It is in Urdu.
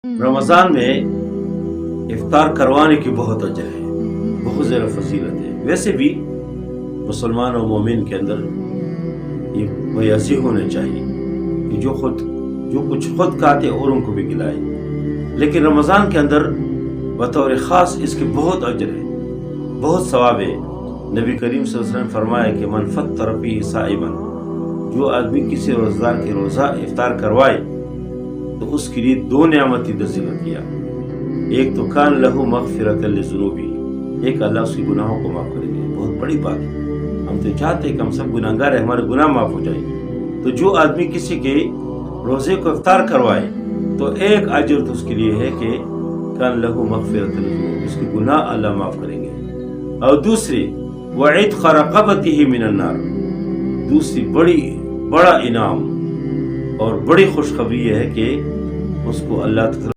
رمضان میں افطار کروانے کی بہت اجر ہے، بہت زیادہ فضیلت ہے۔ ویسے بھی مسلمان و مومن کے اندر یہ بیاضی ہونے چاہیے کہ جو کچھ خود کھاتے اوروں کو بھی کھلائے، لیکن رمضان کے اندر بطور خاص اس کے بہت اجر ہے، بہت ثواب ہے۔ نبی کریم صلی اللہ علیہ وسلم نے فرمایا کہ من فطر فیہ صائما، جو آدمی کسی روزدار کے روزہ افطار کروائے تو اس کے لیے دو نعمت ذکر کیا، ایک تو کان لہو مغفرۃ لذنوبہ، ایک اللہ اس کے گناہوں کو معاف کریں گے۔ بہت بڑی بات ہے، ہم تو چاہتے ہیں کہ ہم سب گناہ گار ہیں، ہمارے گناہ معاف ہو جائیں۔ تو جو آدمی کسی کے روزے کو افطار کروائے تو ایک اجر تو اس کے لیے ہے کہ کان لہو مغفرۃ لذنوبہ، اس کے گناہ اللہ معاف کریں گے۔ اور دوسری وعتق رقبتہ من النار، دوسری بڑا انعام اور بڑی خوشخبری یہ ہے کہ اس کو اللہ